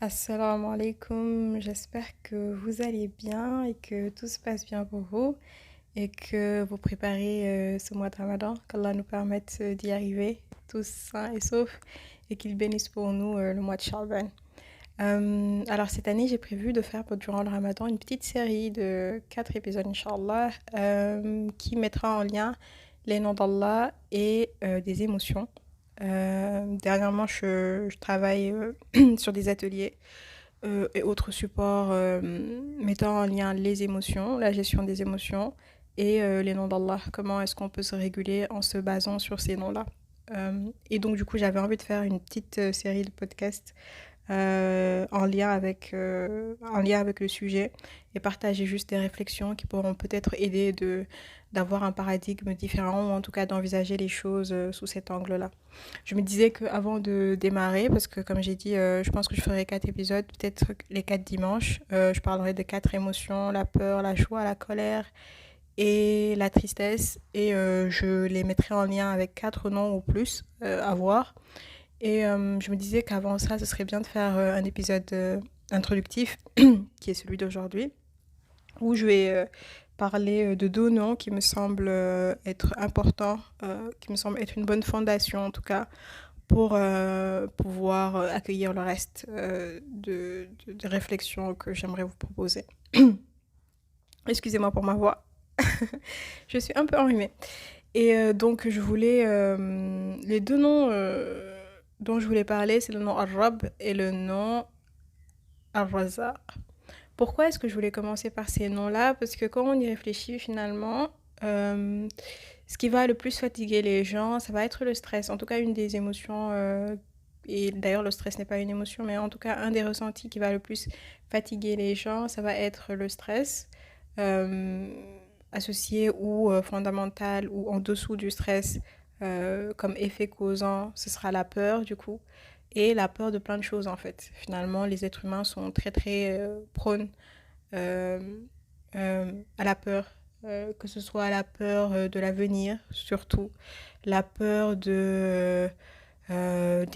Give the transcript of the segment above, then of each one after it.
Assalamu alaikum, j'espère que vous allez bien et que tout se passe bien pour vous et que vous préparez ce mois de Ramadan, qu'Allah nous permette d'y arriver tous sains et saufs et qu'il bénisse pour nous le mois de Sha'ban. Alors cette année, j'ai prévu de faire durant le Ramadan une petite série de 4 épisodes, Inch'Allah, qui mettra en lien les noms d'Allah et des émotions. Dernièrement, je travaille sur des ateliers et autres supports mettant en lien les émotions, la gestion des émotions et les noms d'Allah. Comment est-ce qu'on peut se réguler en se basant sur ces noms-là. Et donc, du coup, j'avais envie de faire une petite série de podcasts en lien avec le sujet et partager juste des réflexions qui pourront peut-être aider d'avoir un paradigme différent ou en tout cas d'envisager les choses sous cet angle-là. Je me disais qu'avant de démarrer, parce que comme j'ai dit, je pense que je ferai 4 épisodes, peut-être les 4 dimanches, je parlerai de 4 émotions, la peur, la joie, la colère et la tristesse, et je les mettrai en lien avec 4 noms ou plus à voir. Et je me disais qu'avant ça, ce serait bien de faire un épisode introductif, qui est celui d'aujourd'hui, où je vais parler de 2 noms qui me semblent être importants, qui me semblent être une bonne fondation en tout cas, pour pouvoir accueillir le reste de réflexions que j'aimerais vous proposer. Excusez-moi pour ma voix, je suis un peu enrhumée. Et donc, les 2 noms dont je voulais parler, c'est le nom Ar-Rab et le nom Ar-Razaq. Pourquoi est-ce que je voulais commencer par ces noms-là? Parce que quand on y réfléchit finalement, ce qui va le plus fatiguer les gens, ça va être le stress. En tout cas, une des émotions, et d'ailleurs le stress n'est pas une émotion, mais en tout cas un des ressentis qui va le plus fatiguer les gens, ça va être le stress. Euh, Associé ou fondamental ou en dessous du stress, comme effet causant, ce sera la peur du coup. Et la peur de plein de choses en fait. Finalement, les êtres humains sont très très prônes euh, à la peur, que ce soit la peur de l'avenir, surtout, la peur des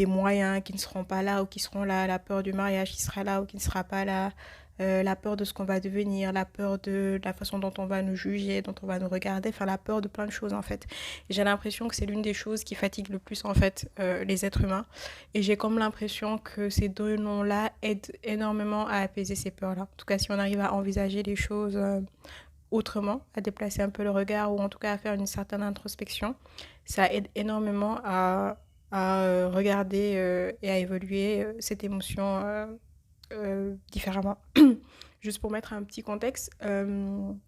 moyens qui ne seront pas là ou qui seront là, la peur du mariage qui sera là ou qui ne sera pas là, la peur de ce qu'on va devenir, la peur de la façon dont on va nous juger, dont on va nous regarder, enfin la peur de plein de choses en fait. Et j'ai l'impression que c'est l'une des choses qui fatigue le plus en fait les êtres humains. Et j'ai comme l'impression que ces 2 noms-là aident énormément à apaiser ces peurs-là. En tout cas, si on arrive à envisager les choses autrement, à déplacer un peu le regard ou en tout cas à faire une certaine introspection, ça aide énormément à regarder et à évoluer cette émotion différemment. Juste pour mettre un petit contexte, mon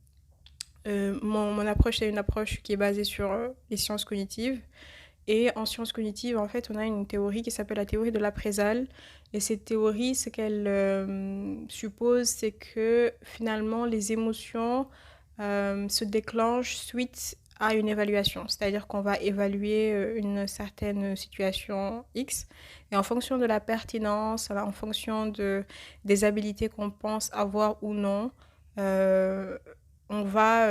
approche, c'est une approche qui est basée sur les sciences cognitives. Et en sciences cognitives, en fait, on a une théorie qui s'appelle la théorie de l'aprésal. Et cette théorie, ce qu'elle suppose, c'est que finalement, les émotions se déclenchent suite à une évaluation. C'est-à-dire qu'on va évaluer une certaine situation X. Et en fonction de la pertinence, en fonction des habilités qu'on pense avoir ou non, euh, on va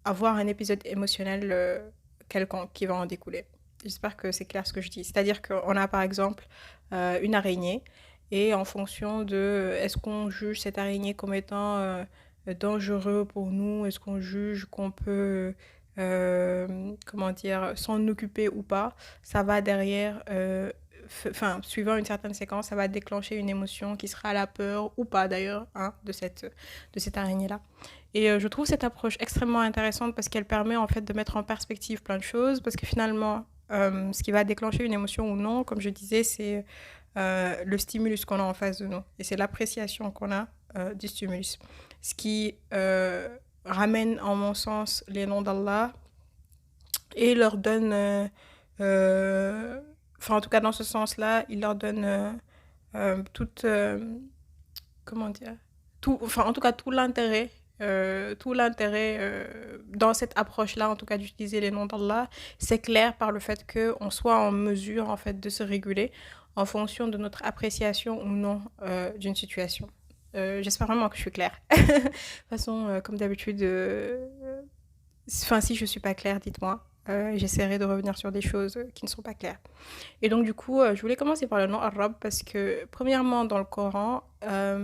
avoir un épisode émotionnel quelconque qui va en découler. J'espère que c'est clair ce que je dis. C'est-à-dire qu'on a par exemple une araignée et en fonction de est-ce qu'on juge cette araignée comme étant dangereux pour nous, est-ce qu'on juge qu'on peut comment dire s'en occuper ou pas, ça va derrière enfin, suivant une certaine séquence, ça va déclencher une émotion qui sera la peur ou pas d'ailleurs hein, de cette araignée-là. Et je trouve cette approche extrêmement intéressante parce qu'elle permet en fait de mettre en perspective plein de choses, parce que finalement, ce qui va déclencher une émotion ou non, comme je disais, c'est le stimulus qu'on a en face de nous. Et c'est l'appréciation qu'on a du stimulus. Ce qui ramène, en mon sens, les noms d'Allah et leur donne... enfin, en tout cas, dans ce sens-là, il leur donne toute... comment dire enfin, en tout cas, tout l'intérêt dans cette approche-là, en tout cas d'utiliser les noms d'Allah, c'est clair par le fait qu'on soit en mesure en fait de se réguler en fonction de notre appréciation ou non d'une situation. J'espère vraiment que je suis claire. De toute façon, comme d'habitude, enfin si je suis pas claire, dites-moi. j'essaierai de revenir sur des choses qui ne sont pas claires. Et donc, du coup, je voulais commencer par le nom Ar-Rabb parce que, premièrement, dans le Coran,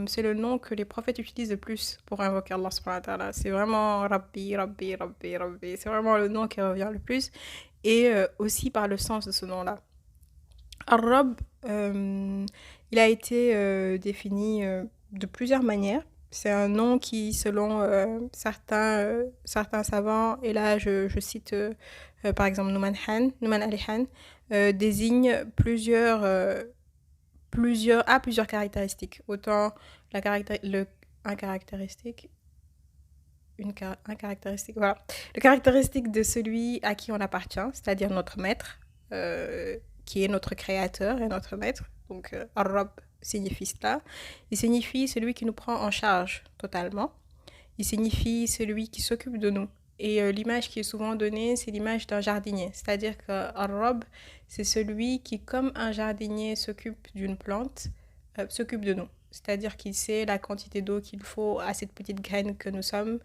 c'est le nom que les prophètes utilisent le plus pour invoquer Allah subhanahu wa ta'ala. C'est vraiment Rabbi, Rabbi, Rabbi, Rabbi. C'est vraiment le nom qui revient le plus. Et aussi par le sens de ce nom-là. Ar-Rabb, il a été défini de plusieurs manières. C'est un nom qui, selon certains savants, et là je cite par exemple Nouman Ali Han, désigne plusieurs caractéristiques. Autant un caractéristique, un caractéristique, voilà. Le caractéristique de celui à qui on appartient, c'est-à-dire notre maître, qui est notre créateur et notre maître. Donc, Ar-Rabb signifie cela. Il signifie celui qui nous prend en charge totalement. Il signifie celui qui s'occupe de nous. Et l'image qui est souvent donnée, c'est l'image d'un jardinier. C'est-à-dire que Ar-Rabb, c'est celui qui, comme un jardinier s'occupe d'une plante, s'occupe de nous. C'est-à-dire qu'il sait la quantité d'eau qu'il faut à cette petite graine que nous sommes.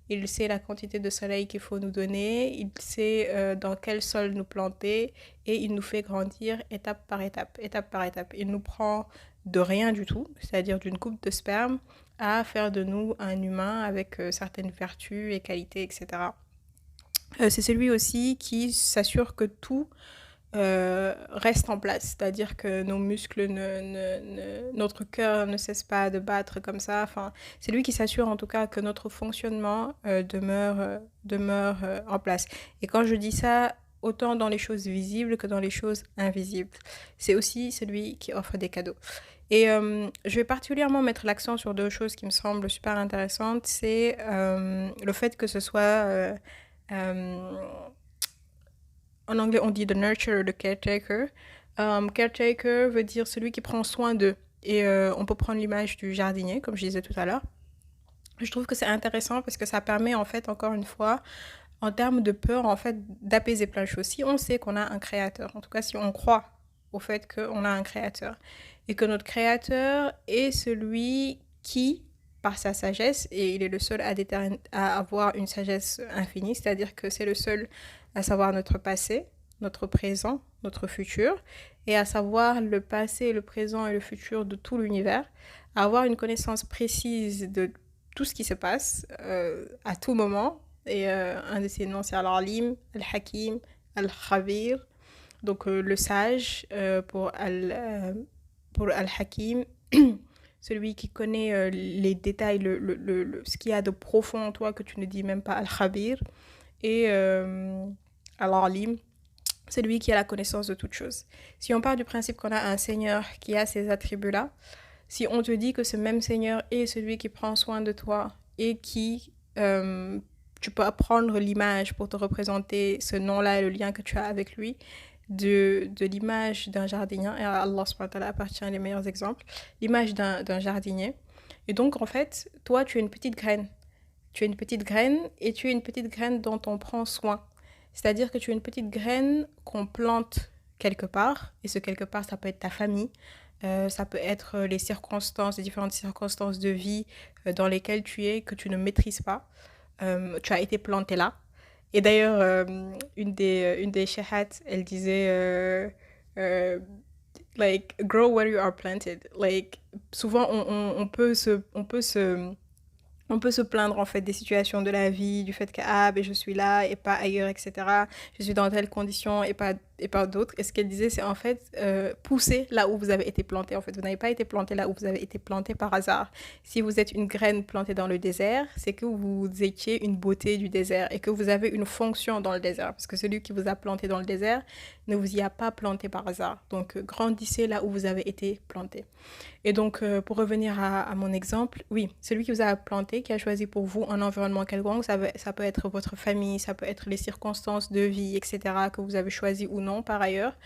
Il sait la quantité de soleil qu'il faut nous donner. Il sait dans quel sol nous planter. Et il nous fait grandir étape par étape, étape par étape. Il nous prend de rien du tout, c'est-à-dire d'une coupe de sperme, à faire de nous un humain avec certaines vertus et qualités, etc. C'est celui aussi qui s'assure que tout reste en place, c'est-à-dire que nos muscles, notre cœur ne cesse pas de battre comme ça. Enfin, c'est lui qui s'assure en tout cas que notre fonctionnement demeure en place. Et quand je dis ça, autant dans les choses visibles que dans les choses invisibles. C'est aussi celui qui offre des cadeaux. Et je vais particulièrement mettre l'accent sur deux choses qui me semblent super intéressantes. C'est le fait que ce soit... en anglais, on dit the nurturer, the caretaker. Caretaker veut dire celui qui prend soin d'eux. Et on peut prendre l'image du jardinier, comme je disais tout à l'heure. Je trouve que c'est intéressant parce que ça permet, en fait, encore une fois, en termes de peur, en fait, d'apaiser plein de choses. Si on sait qu'on a un créateur, en tout cas, si on croit au fait qu'on a un créateur, et que notre créateur est celui qui, par sa sagesse, et il est le seul à avoir une sagesse infinie, c'est-à-dire que c'est le seul à savoir notre passé, notre présent, notre futur, et à savoir le passé, le présent et le futur de tout l'univers, à avoir une connaissance précise de tout ce qui se passe à tout moment. Et un de ces noms, c'est Al-Alim, Al-Hakim, Al-Khabir, donc le sage pour Al-Hakim, celui qui connaît les détails, ce qu'il y a de profond en toi que tu ne dis même pas, Al-Khabir, et Al-Alim, c'est lui qui a la connaissance de toutes choses. Si on part du principe qu'on a un Seigneur qui a ces attributs-là, si on te dit que ce même Seigneur est celui qui prend soin de toi et qui, tu peux apprendre l'image pour te représenter ce nom-là et le lien que tu as avec lui, de l'image d'un jardinier, et à Allah subhanahu wa ta'ala appartient les meilleurs exemples, l'image d'un jardinier. Et donc, en fait, toi, tu es une petite graine. Tu es une petite graine et tu es une petite graine dont on prend soin. C'est-à-dire que tu es une petite graine qu'on plante quelque part, et ce quelque part, ça peut être ta famille, ça peut être les circonstances, les différentes circonstances de vie dans lesquelles tu es, que tu ne maîtrises pas. Tu as été planté là. Et d'ailleurs, une des shahats, elle disait like, grow where you are planted. Like, souvent, on peut se plaindre en fait des situations de la vie, du fait que ben, je suis là et pas ailleurs, etc. Je suis dans telle condition et pas d'autres. Et ce qu'elle disait, c'est en fait pousser là où vous avez été planté. En fait, vous n'avez pas été planté là où vous avez été planté par hasard. Si vous êtes une graine plantée dans le désert, c'est que vous étiez une beauté du désert et que vous avez une fonction dans le désert. Parce que celui qui vous a planté dans le désert ne vous y a pas planté par hasard. Donc, grandissez là où vous avez été planté. Et donc, pour revenir à mon exemple, oui, celui qui vous a planté, qui a choisi pour vous un environnement quelconque, ça peut être votre famille, ça peut être les circonstances de vie, etc., que vous avez choisi ou non par ailleurs.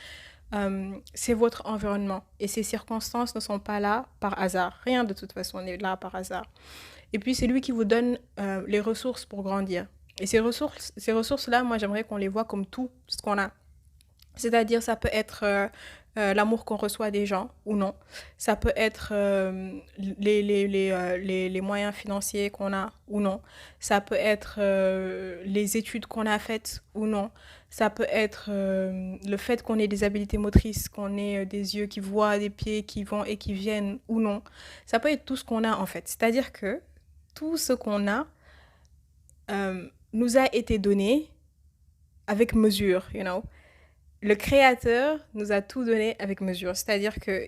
C'est votre environnement. Et ces circonstances ne sont pas là par hasard. Rien de toute façon n'est là par hasard. Et puis, c'est lui qui vous donne les ressources pour grandir. Et ces ressources-là, moi, j'aimerais qu'on les voit comme tout ce qu'on a. C'est-à-dire, ça peut être l'amour qu'on reçoit des gens ou non. Ça peut être les moyens financiers qu'on a ou non. Ça peut être les études qu'on a faites ou non. Ça peut être le fait qu'on ait des habiletés motrices, qu'on ait des yeux qui voient, des pieds qui vont et qui viennent ou non. Ça peut être tout ce qu'on a en fait. C'est-à-dire que tout ce qu'on a nous a été donné avec mesure, you know. Le créateur nous a tout donné avec mesure. C'est-à-dire que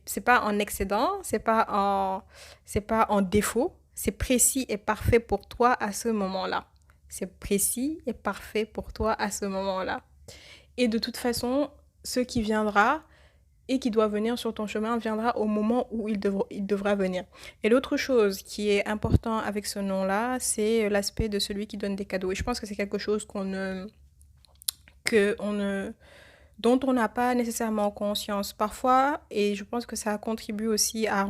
c'est pas en excédent, c'est pas en défaut. C'est précis et parfait pour toi à ce moment-là. C'est précis et parfait pour toi à ce moment-là. Et de toute façon, ce qui viendra et qui doit venir sur ton chemin viendra au moment où il devra venir. Et l'autre chose qui est important avec ce nom-là, c'est l'aspect de celui qui donne des cadeaux. Et je pense que c'est quelque chose que on ne, dont on n'a pas nécessairement conscience parfois, et je pense que ça contribue aussi à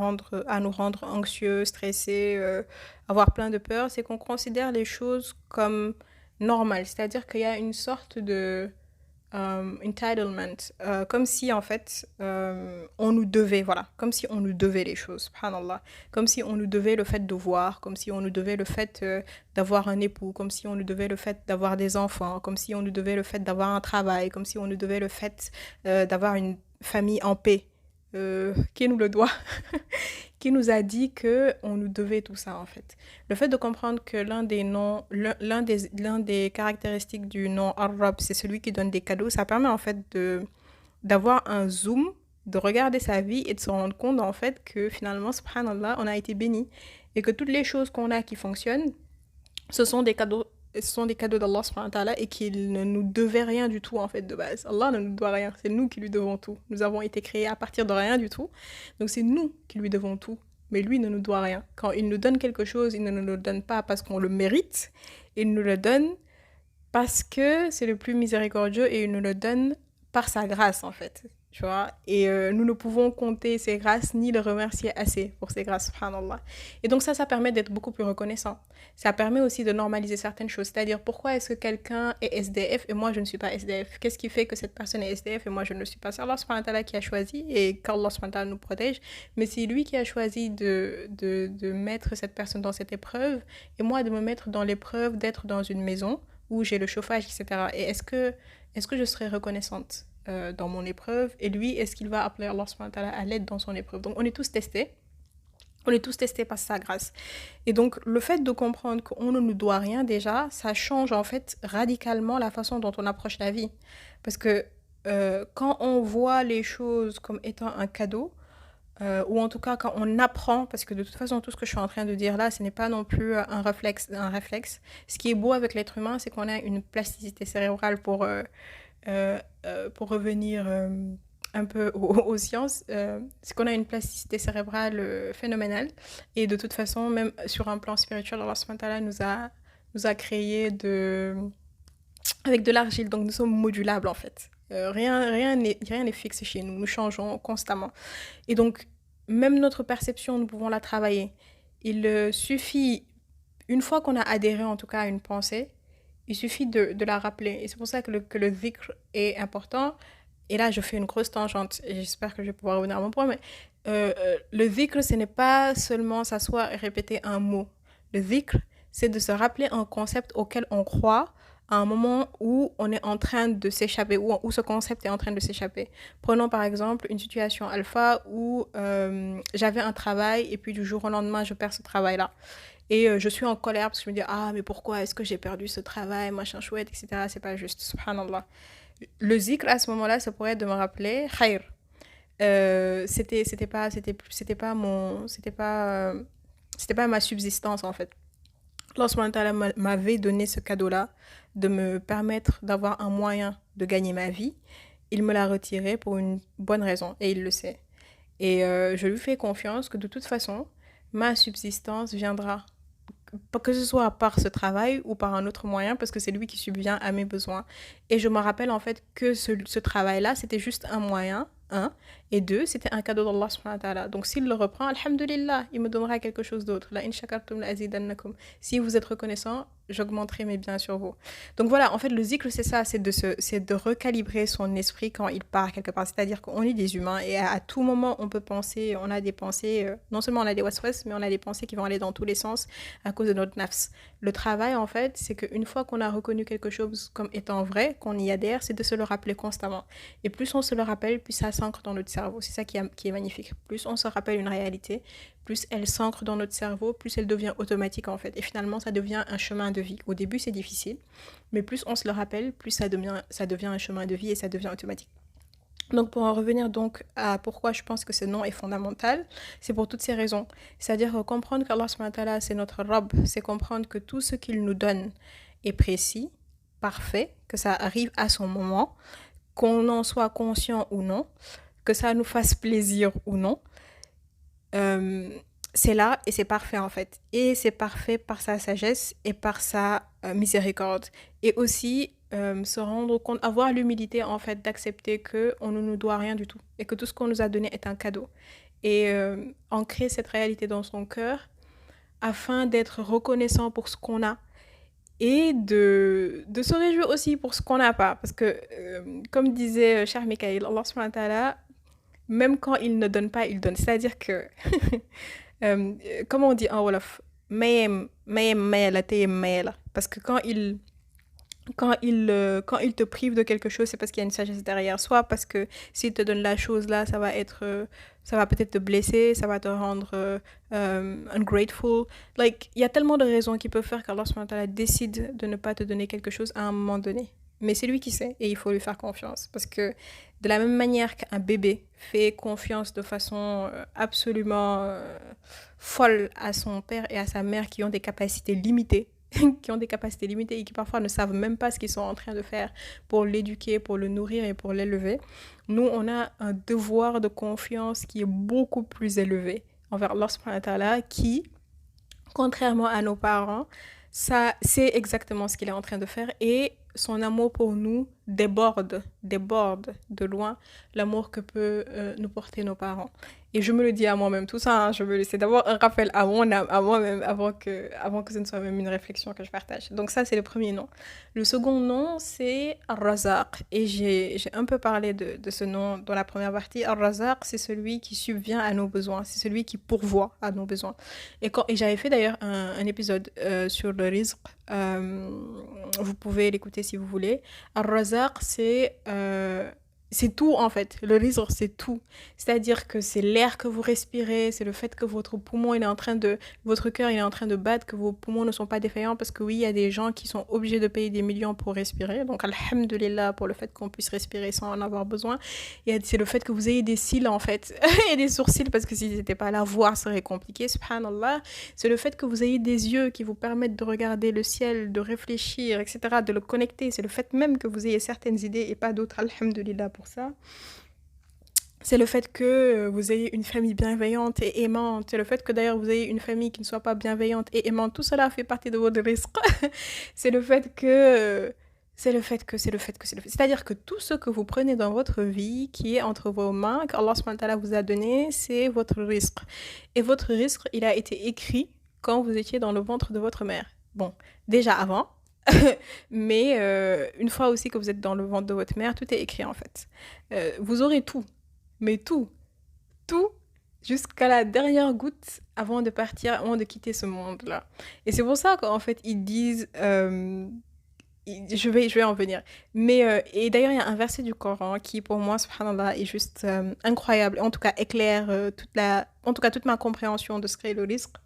nous rendre anxieux, stressés, avoir plein de peur, c'est qu'on considère les choses comme normales, c'est-à-dire qu'il y a une sorte de entitlement, comme si en fait on nous devait, voilà, comme si on nous devait les choses, subhanallah, comme si on nous devait le fait de voir, comme si on nous devait le fait d'avoir un époux, comme si on nous devait le fait d'avoir des enfants, comme si on nous devait le fait d'avoir un travail, comme si on nous devait le fait d'avoir une famille en paix, qui nous le doit, qui nous a dit que on nous devait tout ça en fait. Le fait de comprendre que l'un des caractéristiques du nom Arab, c'est celui qui donne des cadeaux, ça permet en fait d'avoir un zoom, de regarder sa vie et de se rendre compte en fait que finalement, subhanallah, on a été béni et que toutes les choses qu'on a qui fonctionnent, ce sont des cadeaux. Ce sont des cadeaux d'Allah subhanahu wa ta'ala et qu'il ne nous devait rien du tout en fait de base. Allah ne nous doit rien, c'est nous qui lui devons tout. Nous avons été créés à partir de rien du tout, donc c'est nous qui lui devons tout. Mais lui ne nous doit rien. Quand il nous donne quelque chose, il ne nous le donne pas parce qu'on le mérite, il nous le donne parce que c'est le plus miséricordieux et il nous le donne par sa grâce en fait. Tu vois, et nous ne pouvons compter ses grâces ni le remercier assez pour ses grâces, subhanallah. Et donc ça permet d'être beaucoup plus reconnaissant. Ça permet aussi de normaliser certaines choses. C'est-à-dire, pourquoi est-ce que quelqu'un est SDF et moi je ne suis pas SDF? Qu'est-ce qui fait que cette personne est SDF et moi je ne le suis pas? C'est Allah subhanahu wa ta'ala qui a choisi et qu'Allah subhanahu wa ta'ala nous protège. Mais c'est lui qui a choisi de mettre cette personne dans cette épreuve et moi de me mettre dans l'épreuve d'être dans une maison où j'ai le chauffage, etc. Et est-ce que je serai reconnaissante dans mon épreuve? Et lui, est-ce qu'il va appeler Allah subhanahu wa ta'ala à l'aide dans son épreuve? Donc on est tous testés. On est tous testés par sa grâce. Et donc, le fait de comprendre qu'on ne nous doit rien déjà, ça change en fait radicalement la façon dont on approche la vie. Parce que quand on voit les choses comme étant un cadeau, ou en tout cas quand on apprend, parce que de toute façon tout ce que je suis en train de dire là, ce n'est pas non plus un réflexe. Ce qui est beau avec l'être humain, c'est qu'on a une plasticité cérébrale pour revenir un peu aux sciences, c'est qu'on a une plasticité cérébrale phénoménale. Et de toute façon, même sur un plan spirituel, Allah subhanahu wa ta'ala nous a créé avec de l'argile, donc nous sommes modulables en fait. Rien n'est fixe chez nous, nous changeons constamment. Et donc, même notre perception, nous pouvons la travailler. Il suffit, une fois qu'on a adhéré en tout cas à une pensée, il suffit de la rappeler. Et c'est pour ça que le dhikr est important. Et là, je fais une grosse tangente et j'espère que je vais pouvoir revenir à mon point. Mais le dhikr, ce n'est pas seulement s'asseoir et répéter un mot. Le dhikr, c'est de se rappeler un concept auquel on croit à un moment où on est en train de s'échapper, où ce concept est en train de s'échapper. Prenons par exemple une situation alpha où j'avais un travail et puis du jour au lendemain, je perds ce travail-là. Et je suis en colère parce que je me dis, ah, mais pourquoi est-ce que j'ai perdu ce travail, machin chouette, etc. C'est pas juste, subhanallah. Le zikr à ce moment-là, ça pourrait être de me rappeler, khair. C'était pas ma subsistance en fait. Allah subhanahu wa ta'ala m'avait donné ce cadeau-là de me permettre d'avoir un moyen de gagner ma vie. Il me l'a retiré pour une bonne raison et il le sait. Et je lui fais confiance que de toute façon, ma subsistance viendra, que ce soit par ce travail ou par un autre moyen, parce que c'est lui qui subvient à mes besoins. Et je me rappelle en fait que ce travail-là, c'était juste un moyen, Et deux, c'était un cadeau d'Allah subhanahu wa ta'ala. Donc s'il le reprend, alhamdulillah, il me donnera quelque chose d'autre. La in shakartum la azidannakum. Si vous êtes reconnaissant, j'augmenterai mes biens sur vous. Donc voilà, en fait, le zikr, c'est ça, c'est de recalibrer son esprit quand il part quelque part. C'est-à-dire qu'on est des humains et à tout moment, on peut penser, on a des pensées, non seulement on a des waswas, mais on a des pensées qui vont aller dans tous les sens à cause de notre nafs. Le travail, en fait, c'est qu'une fois qu'on a reconnu quelque chose comme étant vrai, qu'on y adhère, c'est de se le rappeler constamment. Et plus on se le rappelle, plus ça s'ancre dans notre cerveau. C'est ça qui est magnifique. Plus on se rappelle une réalité, plus elle s'ancre dans notre cerveau, plus elle devient automatique en fait. Et finalement, ça devient un chemin de vie. Au début, c'est difficile, mais plus on se le rappelle, plus ça devient un chemin de vie et ça devient automatique. Donc pour en revenir donc à pourquoi je pense que ce nom est fondamental, c'est pour toutes ces raisons. C'est-à-dire comprendre qu'Allah subhanahu wa ta'ala c'est notre Rabb, c'est comprendre que tout ce qu'il nous donne est précis, parfait, que ça arrive à son moment, qu'on en soit conscient ou non, que ça nous fasse plaisir ou non. C'est là et c'est parfait en fait. Et c'est parfait par sa sagesse et par sa miséricorde. Et aussi se rendre compte, avoir l'humilité en fait d'accepter qu'on ne nous doit rien du tout et que tout ce qu'on nous a donné est un cadeau. Et ancrer cette réalité dans son cœur afin d'être reconnaissant pour ce qu'on a et de se réjouir aussi pour ce qu'on n'a pas. Parce que, comme disait Cheikh Mikaïl, Allah subhanahu wa ta'ala, même quand il ne donne pas, il donne. C'est-à-dire que, comme on dit en Wolof, mayem mayela teyem mayela. Parce que quand il te prive de quelque chose, c'est parce qu'il y a une sagesse derrière. Soit parce que s'il te donne la chose là, ça va peut-être te blesser, ça va te rendre ungrateful. Like, il y a tellement de raisons qui peuvent faire qu'Allah subhanahu wa ta'ala décide de ne pas te donner quelque chose à un moment donné. Mais c'est lui qui sait et il faut lui faire confiance. Parce que de la même manière qu'un bébé fait confiance de façon absolument folle à son père et à sa mère qui ont des capacités limitées, et qui parfois ne savent même pas ce qu'ils sont en train de faire pour l'éduquer, pour le nourrir et pour l'élever, nous, on a un devoir de confiance qui est beaucoup plus élevé envers Allah subhanahu wa ta'ala qui, contrairement à nos parents, ça, c'est exactement ce qu'il est en train de faire et son amour pour nous déborde de loin l'amour que peut nous porter nos parents. Et je me le dis à moi-même, tout ça, hein, c'est d'abord un rappel à mon âme, à moi-même, avant que ce ne soit même une réflexion que je partage. Donc ça, c'est le premier nom. Le second nom, c'est Ar-Razaq. Et j'ai un peu parlé de ce nom dans la première partie. Ar-Razaq, c'est celui qui subvient à nos besoins, c'est celui qui pourvoit à nos besoins. Et j'avais fait d'ailleurs un épisode sur le rizq. Vous pouvez l'écouter si vous voulez. Ar-Razaq, c'est tout en fait. Le rizq, c'est tout. C'est-à-dire que c'est l'air que vous respirez, c'est le fait que votre cœur il est en train de battre, que vos poumons ne sont pas défaillants parce que oui, il y a des gens qui sont obligés de payer des millions pour respirer. Donc alhamdulillah pour le fait qu'on puisse respirer sans en avoir besoin. Et c'est le fait que vous ayez des cils en fait et des sourcils parce que s'ils n'étaient pas là, voir serait compliqué. Subhanallah. C'est le fait que vous ayez des yeux qui vous permettent de regarder le ciel, de réfléchir, etc., de le connecter. C'est le fait même que vous ayez certaines idées et pas d'autres. Alhamdulillah pour ça. C'est le fait que vous ayez une famille bienveillante et aimante. C'est le fait que d'ailleurs vous ayez une famille qui ne soit pas bienveillante et aimante. Tout cela fait partie de votre risque. C'est le fait que... C'est-à-dire que tout ce que vous prenez dans votre vie, qui est entre vos mains, qu'Allah subhanahu wa ta'ala vous a donné, c'est votre risque. Et votre risque, il a été écrit quand vous étiez dans le ventre de votre mère. Bon, déjà avant, mais une fois aussi que vous êtes dans le ventre de votre mère, tout est écrit en fait. Vous aurez tout, mais tout, jusqu'à la dernière goutte avant de partir, avant de quitter ce monde-là. Et c'est pour ça qu'en fait, ils disent... je vais en venir. Mais, et d'ailleurs, il y a un verset du Coran qui, pour moi, subhanallah, est juste incroyable. En tout cas, éclaire toute ma compréhension de ce qu'est le risque.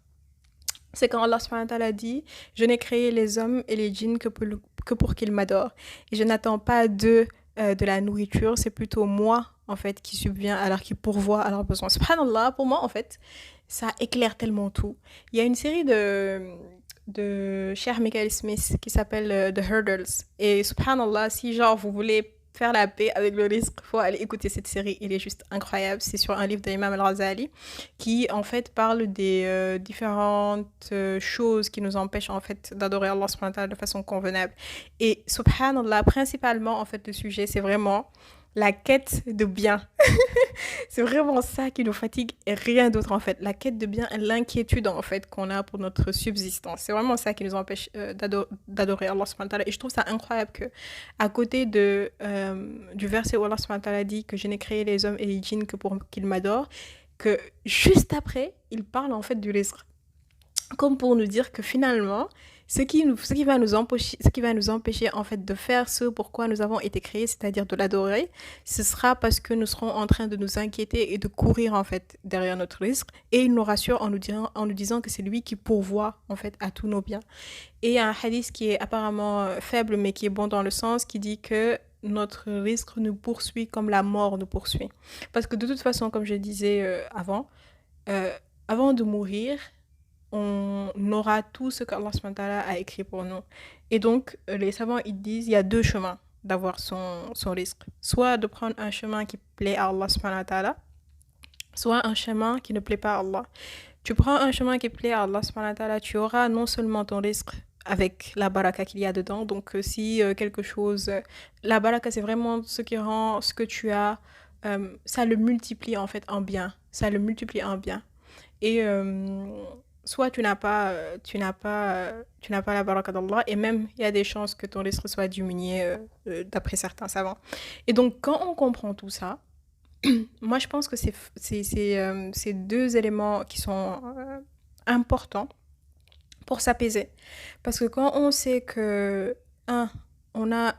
C'est quand Allah subhanahu wa ta'ala dit « Je n'ai créé les hommes et les djinns que pour qu'ils m'adorent. Et je n'attends pas d'eux de la nourriture, c'est plutôt moi, en fait, qui subvient, alors qui pourvoit à leurs besoins. » Subhanallah, pour moi, en fait, ça éclaire tellement tout. Il y a une série de Cheikh Michael Smith qui s'appelle The Hurdles. Et subhanallah, si genre vous voulez faire la paix avec le risque, il faut aller écouter cette série, elle est juste incroyable. C'est sur un livre d'Imam Al-Ghazali qui en fait parle des différentes choses qui nous empêchent en fait d'adorer Allah subhanahu wa ta'ala de façon convenable. Et subhanallah, principalement en fait le sujet c'est vraiment la quête de bien. C'est vraiment ça qui nous fatigue et rien d'autre en fait. La quête de bien et l'inquiétude en fait qu'on a pour notre subsistance. C'est vraiment ça qui nous empêche d'adorer Allah subhanahu wa ta'ala. Et je trouve ça incroyable que à côté du verset où Allah subhanahu wa ta'ala dit que je n'ai créé les hommes et les djinns que pour qu'ils m'adorent, que juste après, il parle en fait du rizq. Comme pour nous dire que finalement, ce qui va nous empêcher en fait de faire ce pourquoi nous avons été créés, c'est-à-dire de l'adorer, ce sera parce que nous serons en train de nous inquiéter et de courir en fait derrière notre risque. Et il nous rassure en nous disant que c'est lui qui pourvoit en fait à tous nos biens. Et il y a un hadith qui est apparemment faible mais qui est bon dans le sens qui dit que notre risque nous poursuit comme la mort nous poursuit. Parce que de toute façon, comme je disais euh, avant de mourir, on aura tout ce qu'Allah subhanahu wa ta'ala a écrit pour nous. Et donc, les savants, ils disent, il y a deux chemins d'avoir son risque. Soit de prendre un chemin qui plaît à Allah subhanahu wa ta'ala, soit un chemin qui ne plaît pas à Allah. Tu prends un chemin qui plaît à Allah subhanahu wa ta'ala, tu auras non seulement ton risque avec la baraka qu'il y a dedans, donc si quelque chose... la baraka, c'est vraiment ce qui rend ce que tu as, ça le multiplie en fait en bien. Ça le multiplie en bien. Et soit tu n'as pas la baraka d'Allah et même il y a des chances que ton risque soit diminué d'après certains savants. Et donc quand on comprend tout ça, moi je pense que c'est deux éléments qui sont importants pour s'apaiser. Parce que quand on sait que, un, on a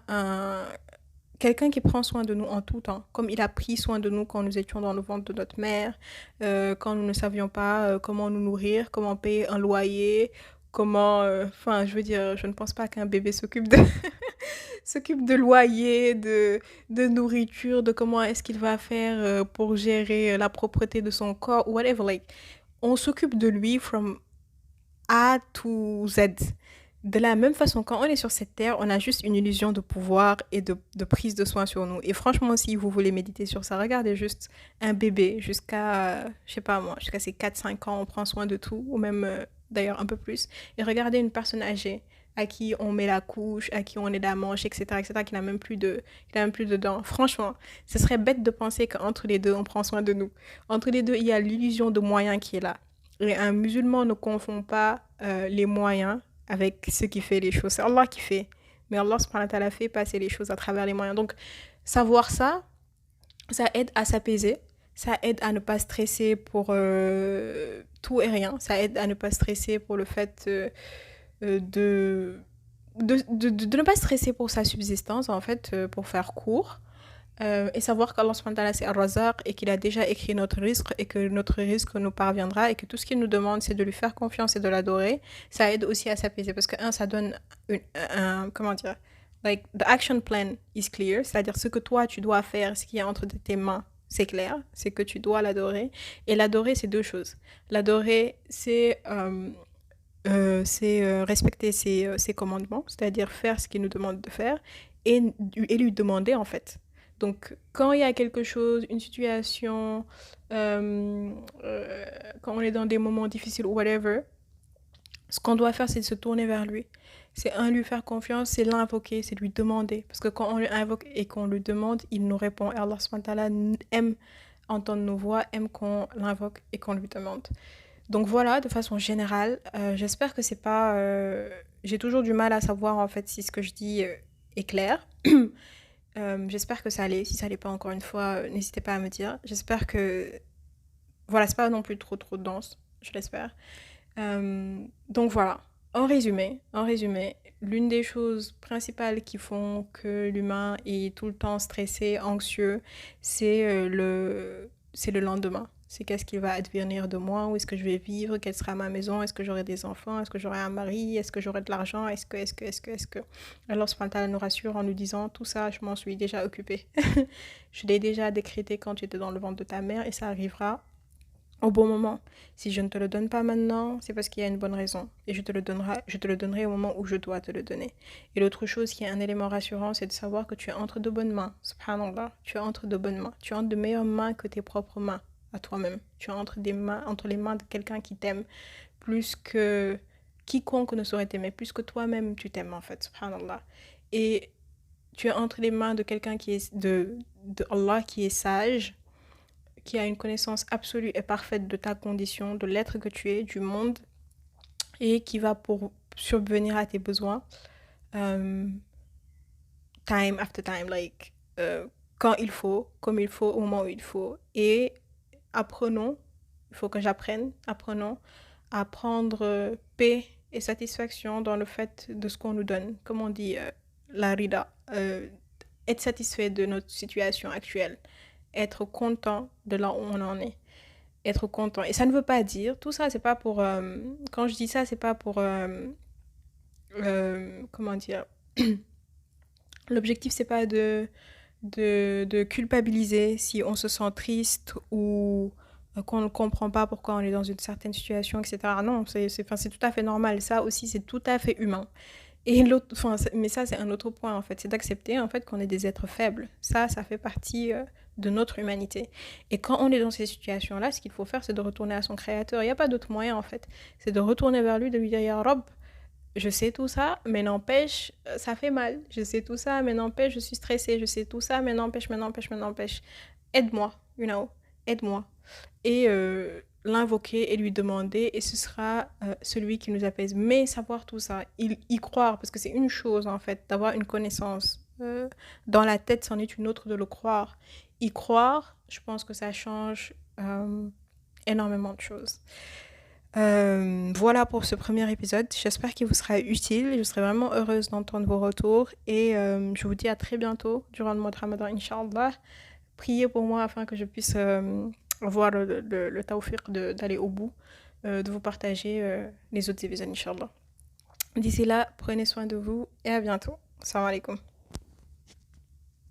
quelqu'un qui prend soin de nous en tout temps, comme il a pris soin de nous quand nous étions dans le ventre de notre mère, quand nous ne savions pas comment nous nourrir, comment payer un loyer, comment... Enfin, je veux dire, je ne pense pas qu'un bébé s'occupe de loyer, de nourriture, de comment est-ce qu'il va faire pour gérer la propreté de son corps, whatever. Like, on s'occupe de lui from A to Z. De la même façon, quand on est sur cette terre, on a juste une illusion de pouvoir et de prise de soin sur nous. Et franchement, si vous voulez méditer sur ça, regardez juste un bébé jusqu'à, je sais pas moi, jusqu'à ses 4 5 ans, on prend soin de tout, ou même d'ailleurs un peu plus. Et regardez une personne âgée à qui on met la couche, à qui on aide à manger, etc., qui n'a même plus qui n'a même plus de dents. Franchement, ce serait bête de penser qu'entre les deux, on prend soin de nous. Entre les deux, il y a l'illusion de moyen qui est là. Et un musulman ne confond pas les moyens avec ce qui fait les choses. C'est Allah qui fait. Mais Allah subhanahu wa ta'ala fait passer les choses à travers les moyens. Donc, savoir ça, ça aide à s'apaiser. Ça aide à ne pas stresser pour tout et rien. Ça aide à ne pas stresser pour le fait de ne pas stresser pour sa subsistance, en fait, pour faire court. Et savoir qu'Allah subhanahu wa ta'ala c'est Ar-Razaq et qu'il a déjà écrit notre risque et que notre risque nous parviendra et que tout ce qu'il nous demande c'est de lui faire confiance et de l'adorer, ça aide aussi à s'apaiser parce que ça donne comment dire, like the action plan is clear, c'est-à-dire ce que toi tu dois faire, ce qui est entre tes mains, c'est clair, c'est que tu dois l'adorer. Et l'adorer c'est deux choses. L'adorer c'est respecter ses commandements, c'est-à-dire faire ce qu'il nous demande de faire et lui demander en fait. Donc, quand il y a quelque chose, une situation, quand on est dans des moments difficiles ou whatever, ce qu'on doit faire, c'est de se tourner vers lui. C'est lui faire confiance, c'est l'invoquer, c'est lui demander. Parce que quand on lui invoque et qu'on lui demande, il nous répond. Et Allah subhanahu wa ta'ala aime entendre nos voix, aime qu'on l'invoque et qu'on lui demande. Donc voilà, de façon générale, j'espère que c'est pas... j'ai toujours du mal à savoir en fait si ce que je dis est clair. J'espère que ça allait. Si ça l'est pas encore une fois, n'hésitez pas à me dire. J'espère que... Voilà, c'est pas non plus trop dense, je l'espère. Donc voilà, en résumé, l'une des choses principales qui font que l'humain est tout le temps stressé, anxieux, c'est le lendemain. C'est qu'est-ce qui va advenir de moi, où est-ce que je vais vivre, quelle sera ma maison, est-ce que j'aurai des enfants, est-ce que j'aurai un mari, est-ce que j'aurai de l'argent, est-ce que... Alors subhanahu wa ta'ala nous rassure en nous disant, tout ça, je m'en suis déjà occupée. Je l'ai déjà décrété quand tu étais dans le ventre de ta mère et ça arrivera au bon moment. Si je ne te le donne pas maintenant, c'est parce qu'il y a une bonne raison. Et je te le donnerai au moment où je dois te le donner. Et l'autre chose qui est un élément rassurant, c'est de savoir que tu es entre de bonnes mains. Subhanallah, tu es entre de bonnes mains. Tu es entre de meilleures mains que tes propres mains à toi-même. Tu es entre les mains de quelqu'un qui t'aime plus que quiconque ne saurait t'aimer, plus que toi-même tu t'aimes en fait. Subhanallah. Et tu es entre les mains de quelqu'un qui est de Allah qui est sage, qui a une connaissance absolue et parfaite de ta condition, de l'être que tu es, du monde, et qui va pour subvenir à tes besoins, time after time, quand il faut, comme il faut, au moment où il faut. Et apprenons, il faut que apprenons à prendre paix et satisfaction dans le fait de ce qu'on nous donne. Comme on dit, la rida, être satisfait de notre situation actuelle, être content de là où on en est, être content. Et ça ne veut pas dire, tout ça, c'est pas pour, quand je dis ça, c'est pas pour, comment dire, l'objectif, c'est pas de culpabiliser si on se sent triste ou qu'on ne comprend pas pourquoi on est dans une certaine situation, etc. Non, c'est tout à fait normal. Ça aussi, c'est tout à fait humain. Et l'autre, mais ça, c'est un autre point, en fait. C'est d'accepter, en fait, qu'on est des êtres faibles. Ça fait partie de notre humanité. Et quand on est dans ces situations-là, ce qu'il faut faire, c'est de retourner à son créateur. Il n'y a pas d'autre moyen, en fait. C'est de retourner vers lui, de lui dire, Ya Rab, je sais tout ça, mais n'empêche, ça fait mal. Je sais tout ça, mais n'empêche, je suis stressée. Je sais tout ça, mais n'empêche. Aide-moi, aide-moi. Et l'invoquer et lui demander, et ce sera celui qui nous apaise. Mais savoir tout ça, y croire, parce que c'est une chose, en fait, d'avoir une connaissance. Dans la tête, c'en est une autre de le croire. Y croire, je pense que ça change énormément de choses. Voilà pour ce premier épisode. J'espère qu'il vous sera utile. Je serai vraiment heureuse d'entendre vos retours. Et je vous dis à très bientôt durant le mois de Ramadan, Inch'Allah. Priez pour moi afin que je puisse avoir le tawfiq d'aller au bout, de vous partager les autres épisodes, Inch'Allah. D'ici là, prenez soin de vous et à bientôt. Salam alaikum.